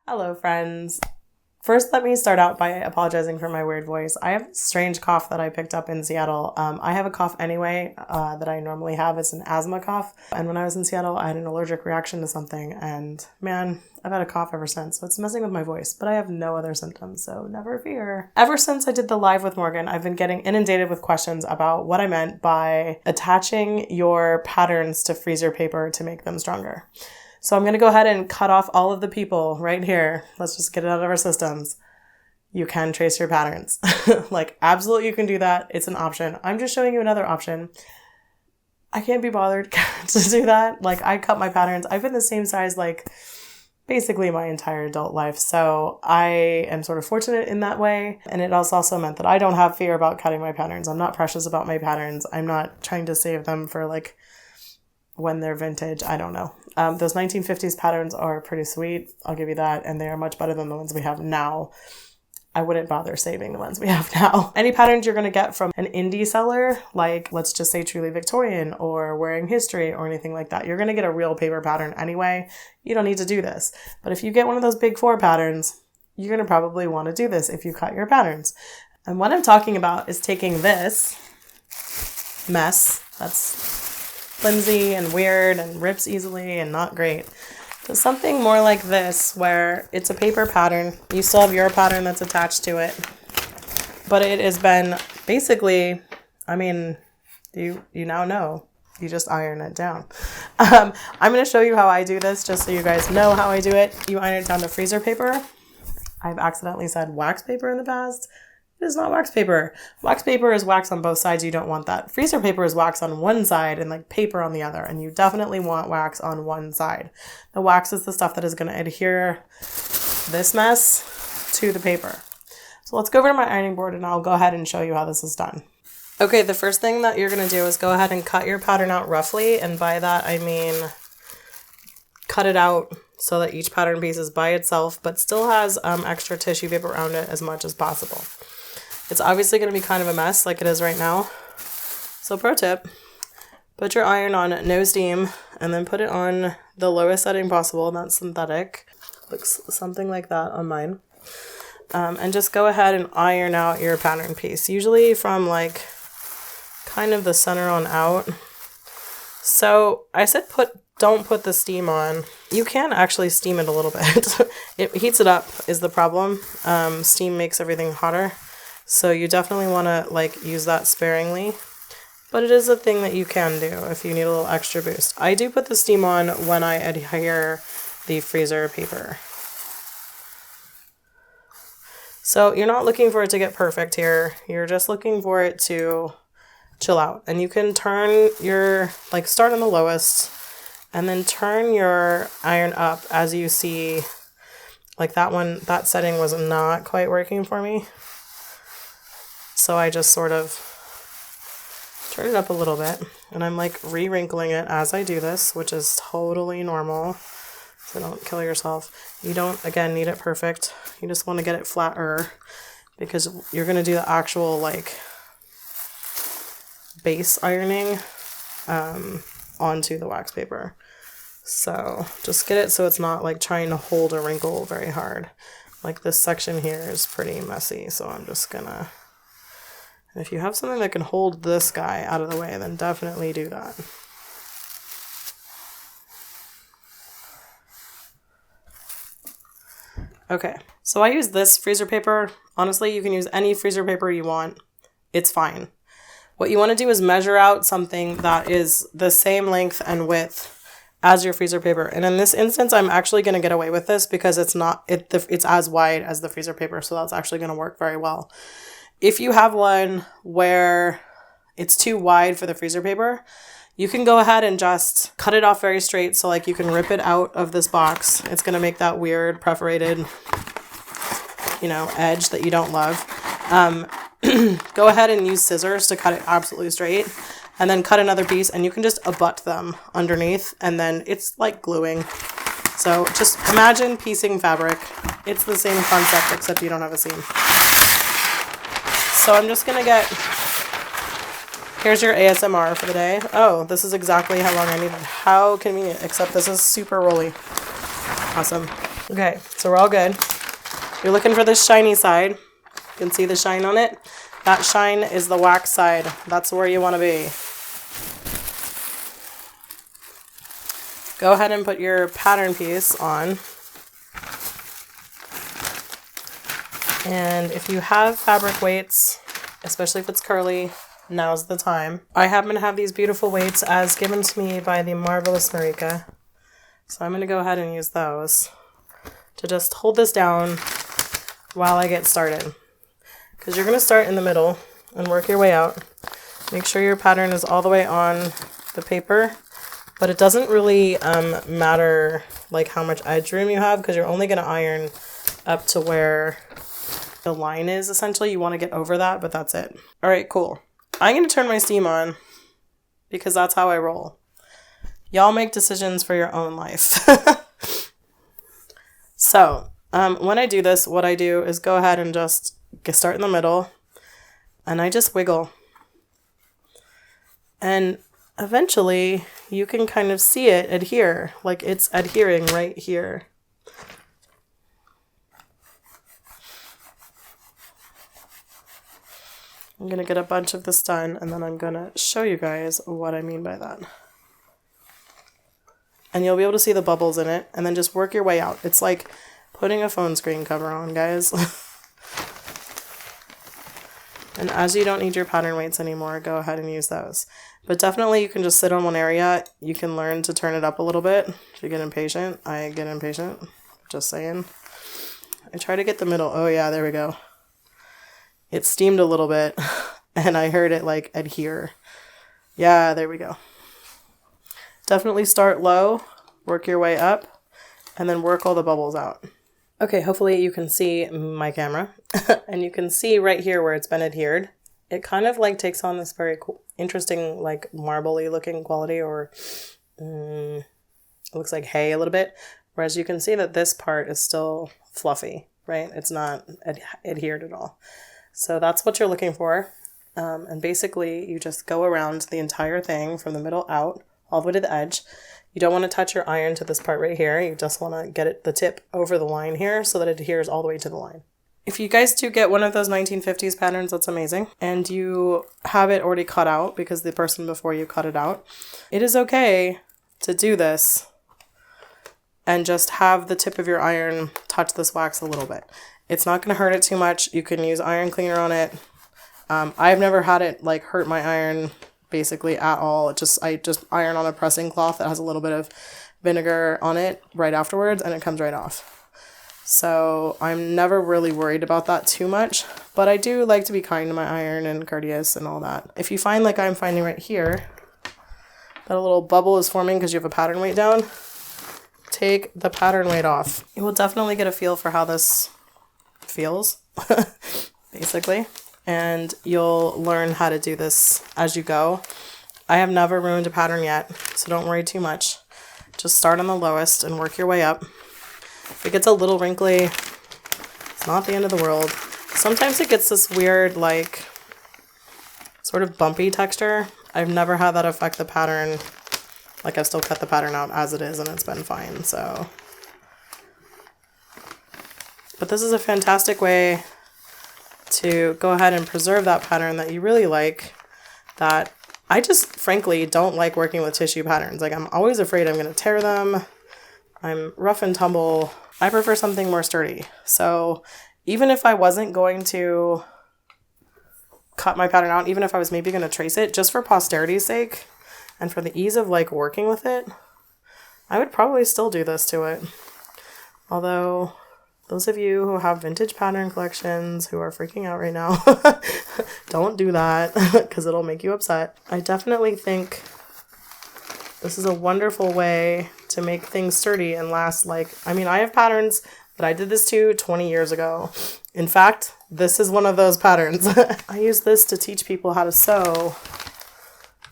Hello, friends. First, let me start out by apologizing for my weird voice. I have a strange cough that I picked up in Seattle. I have a cough anyway that I normally have. It's an asthma cough. And when I was in Seattle, I had an allergic reaction to something. And man, I've had a cough ever since. So it's messing with my voice. But I have no other symptoms, so never fear. Ever since I did the live with Morgan, I've been getting inundated with questions about what I meant by attaching your patterns to freezer paper to make them stronger. So I'm going to go ahead and cut off all of the people right here. Let's just get it out of our systems. You can trace your patterns. Like, absolutely you can do that. It's an option. I'm just showing you another option. I can't be bothered to do that. Like, I cut my patterns. I've been the same size, like, basically my entire adult life. So I am sort of fortunate in that way. And it also meant that I don't have fear about cutting my patterns. I'm not precious about my patterns. I'm not trying to save them for, like, when they're vintage. I don't know. Those 1950s patterns are pretty sweet. I'll give you that. And they are much better than the ones we have now. I wouldn't bother saving the ones we have now. Any patterns you're going to get from an indie seller, like let's just say Truly Victorian or Wearing History or anything like that, you're going to get a real paper pattern anyway. You don't need to do this. But if you get one of those big four patterns, you're going to probably want to do this if you cut your patterns. And what I'm talking about is taking this mess that's flimsy and weird and rips easily and not great. So something more like this, where it's a paper pattern. You still have your pattern that's attached to it, but it has been basically, I mean, you now know. You just iron it down. I'm going to show you how I do this, just so you guys know how I do it. You iron it down to freezer paper. I've accidentally said wax paper in the past. It is not wax paper. Wax paper is wax on both sides. You don't want that. Freezer paper is wax on one side and like paper on the other. And you definitely want wax on one side. The wax is the stuff that is going to adhere this mess to the paper. So let's go over to my ironing board and I'll go ahead and show you how this is done. Okay, the first thing that you're going to do is go ahead and cut your pattern out roughly. And by that, I mean cut it out so that each pattern piece is by itself, but still has extra tissue paper around it as much as possible. It's obviously going to be kind of a mess like it is right now. So pro tip, put your iron on no steam and then put it on the lowest setting possible. That's synthetic. Looks something like that on mine. And just go ahead and iron out your pattern piece. Usually from like kind of the center on out. So I said don't put the steam on. You can actually steam it a little bit. It heats it up is the problem. Steam makes everything hotter. So you definitely want to like use that sparingly, but it is a thing that you can do if you need a little extra boost. I do put the steam on when I adhere the freezer paper. So you're not looking for it to get perfect here. You're just looking for it to chill out. And you can turn start on the lowest and then turn your iron up as you see, like that setting was not quite working for me. So I just sort of turn it up a little bit and I'm like re-wrinkling it as I do this, which is totally normal. So don't kill yourself. You don't, again, need it perfect. You just want to get it flatter because you're going to do the actual like base ironing onto the wax paper. So just get it so it's not like trying to hold a wrinkle very hard. Like this section here is pretty messy, so I'm just gonna... And if you have something that can hold this guy out of the way, then definitely do that. Okay, so I use this freezer paper. Honestly, you can use any freezer paper you want. It's fine. What you want to do is measure out something that is the same length and width as your freezer paper. And in this instance, I'm actually going to get away with this because it's as wide as the freezer paper, so that's actually going to work very well. If you have one where it's too wide for the freezer paper, you can go ahead and just cut it off very straight. So like you can rip it out of this box. It's going to make that weird perforated, edge that you don't love. Go ahead and use scissors to cut it absolutely straight and then cut another piece and you can just abut them underneath and then it's like gluing. So just imagine piecing fabric. It's the same concept except you don't have a seam. So I'm just going to here's your ASMR for the day. Oh, this is exactly how long I needed. How convenient, except this is super rolly. Awesome. Okay, so we're all good. You're looking for this shiny side. You can see the shine on it. That shine is the wax side. That's where you want to be. Go ahead and put your pattern piece on. And if you have fabric weights, especially if it's curly, now's the time. I happen to have these beautiful weights as given to me by the marvelous Marika. So I'm going to go ahead and use those to just hold this down while I get started. Because you're going to start in the middle and work your way out. Make sure your pattern is all the way on the paper. But it doesn't really matter like how much edge room you have, because you're only going to iron up to where the line is, essentially. You want to get over that, but that's it. All right, cool. I'm going to turn my steam on because that's how I roll. Y'all make decisions for your own life. So, when I do this, what I do is go ahead and just start in the middle, and I just wiggle. And eventually, you can kind of see it adhere, like it's adhering right here. I'm going to get a bunch of this done, and then I'm going to show you guys what I mean by that. And you'll be able to see the bubbles in it, and then just work your way out. It's like putting a phone screen cover on, guys. And as you don't need your pattern weights anymore, go ahead and use those. But definitely you can just sit on one area. You can learn to turn it up a little bit if you get impatient. I get impatient, just saying. I try to get the middle. Oh yeah, there we go. It steamed a little bit, and I heard it like adhere. Yeah, there we go. Definitely start low, work your way up, and then work all the bubbles out. Okay, hopefully you can see my camera, and you can see right here where it's been adhered. It kind of like takes on this very cool, interesting, like marbly looking quality, or it looks like hay a little bit. Whereas you can see that this part is still fluffy, right? It's not adhered at all. So that's what you're looking for. And basically you just go around the entire thing from the middle out all the way to the edge. You don't want to touch your iron to this part right here. You just want to get it the tip over the line here so that it adheres all the way to the line. If you guys do get one of those 1950s patterns, that's amazing. And you have it already cut out because the person before you cut it out. It is okay to do this and just have the tip of your iron touch this wax a little bit. It's not going to hurt it too much. You can use iron cleaner on it. I've never had it like hurt my iron basically at all. I just iron on a pressing cloth that has a little bit of vinegar on it right afterwards, and it comes right off. So I'm never really worried about that too much, but I do like to be kind to my iron and courteous and all that. If you find, like I'm finding right here, that a little bubble is forming because you have a pattern weight down, take the pattern weight off. You will definitely get a feel for how this feels, basically. And you'll learn how to do this as you go. I have never ruined a pattern yet, so don't worry too much. Just start on the lowest and work your way up. If it gets a little wrinkly, it's not the end of the world. Sometimes it gets this weird, like, sort of bumpy texture. I've never had that affect the pattern. Like, I've still cut the pattern out as it is, and it's been fine, so. But this is a fantastic way to go ahead and preserve that pattern that you really like. That I just, frankly, don't like working with tissue patterns. Like, I'm always afraid I'm going to tear them. I'm rough and tumble. I prefer something more sturdy. So even if I wasn't going to cut my pattern out, even if I was maybe going to trace it, just for posterity's sake and for the ease of like working with it, I would probably still do this to it. Although those of you who have vintage pattern collections who are freaking out right now, don't do that because it'll make you upset. I definitely think this is a wonderful way to make things sturdy and last. Like, I mean, I have patterns that I did this to 20 years ago. In fact, this is one of those patterns. I used this to teach people how to sew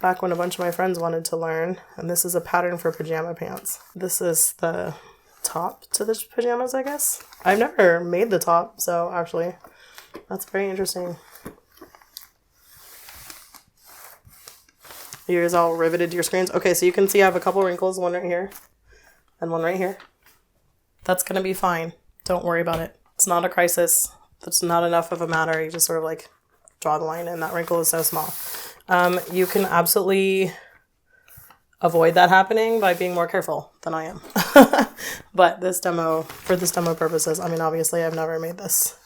back when a bunch of my friends wanted to learn. And this is a pattern for pajama pants. This is the top to the pajamas, I guess. I've never made the top, so actually, that's very interesting. You guys all riveted to your screens? Okay, so you can see I have a couple wrinkles, one right here and one right here. That's going to be fine. Don't worry about it. It's not a crisis. That's not enough of a matter. You just sort of like draw the line and that wrinkle is so small. You can absolutely avoid that happening by being more careful than I am. But for this demo purposes, I mean, obviously I've never made this,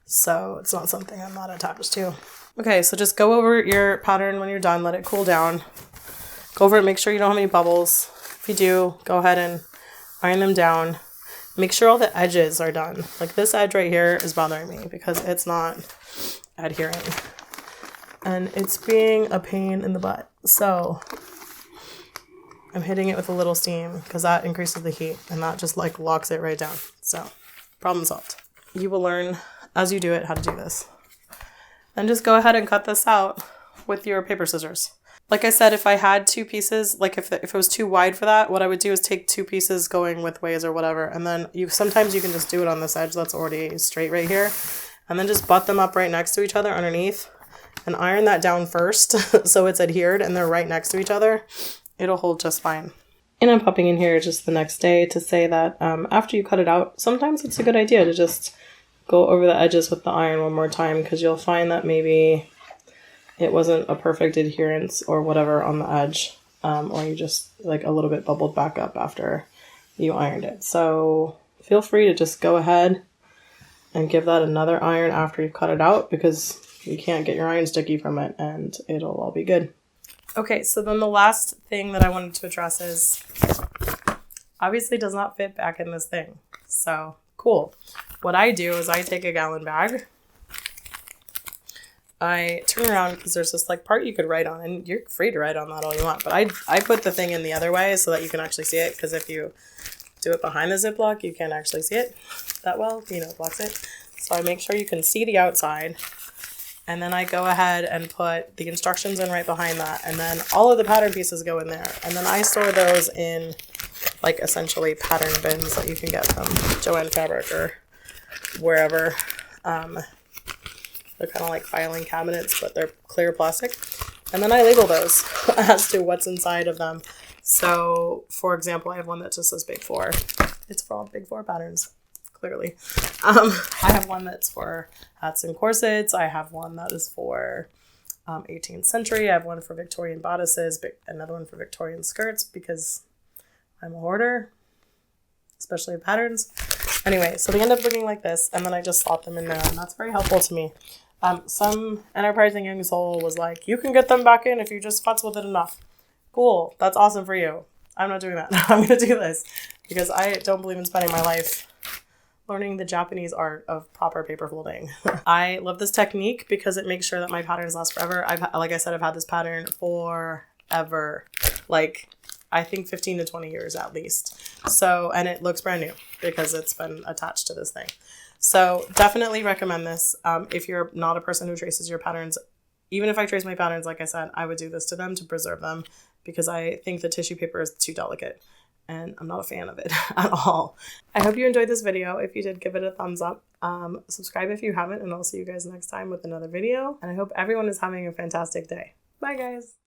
so it's not something I'm not attached to. Okay, so just go over your pattern when you're done. Let it cool down. Go over it. Make sure you don't have any bubbles. If you do, go ahead and iron them down. Make sure all the edges are done. Like this edge right here is bothering me because it's not adhering. And it's being a pain in the butt. So I'm hitting it with a little steam because that increases the heat and that just like locks it right down. So problem solved. You will learn as you do it how to do this. Then just go ahead and cut this out with your paper scissors. Like I said, if I had two pieces, like if it was too wide for that, what I would do is take two pieces going with ways or whatever. And then sometimes you can just do it on this edge that's already straight right here. And then just butt them up right next to each other underneath and iron that down first so it's adhered and they're right next to each other. It'll hold just fine. And I'm popping in here just the next day to say that after you cut it out, sometimes it's a good idea to just go over the edges with the iron one more time because you'll find that maybe it wasn't a perfect adherence or whatever on the edge, or you just like a little bit bubbled back up after you ironed it. So feel free to just go ahead and give that another iron after you've cut it out because you can't get your iron sticky from it and it'll all be good. Okay, so then the last thing that I wanted to address is obviously does not fit back in this thing. So cool. What I do is I take a gallon bag. I turn around because there's this like part you could write on and you're free to write on that all you want. But I put the thing in the other way so that you can actually see it because if you do it behind the Ziploc, you can't actually see it that well. You know, it blocks it. So I make sure you can see the outside. And then I go ahead and put the instructions in right behind that. And then all of the pattern pieces go in there. And then I store those in like essentially pattern bins that you can get from Joann Fabric or wherever. They're kind of like filing cabinets, but they're clear plastic. And then I label those as to what's inside of them. So, for example, I have one that just says Big 4. It's for all Big 4 patterns, clearly. I have one that's for hats and corsets. I have one that is for 18th century. I have one for Victorian bodices, another one for Victorian skirts because I'm a hoarder, especially of patterns. Anyway, so they end up looking like this, and then I just slot them in there, and that's very helpful to me. Some enterprising young soul was like, you can get them back in if you just futz with it enough. Cool, that's awesome for you. I'm not doing that. I'm going to do this because I don't believe in spending my life learning the Japanese art of proper paper folding. I love this technique because it makes sure that my patterns last forever. Like I said, I've had this pattern forever. Like, I think 15 to 20 years at least. So, and it looks brand new because it's been attached to this thing. So definitely recommend this. If you're not a person who traces your patterns, even if I trace my patterns, like I said, I would do this to them to preserve them because I think the tissue paper is too delicate and I'm not a fan of it at all. I hope you enjoyed this video. If you did, give it a thumbs up. Subscribe if you haven't, and I'll see you guys next time with another video. And I hope everyone is having a fantastic day. Bye, guys.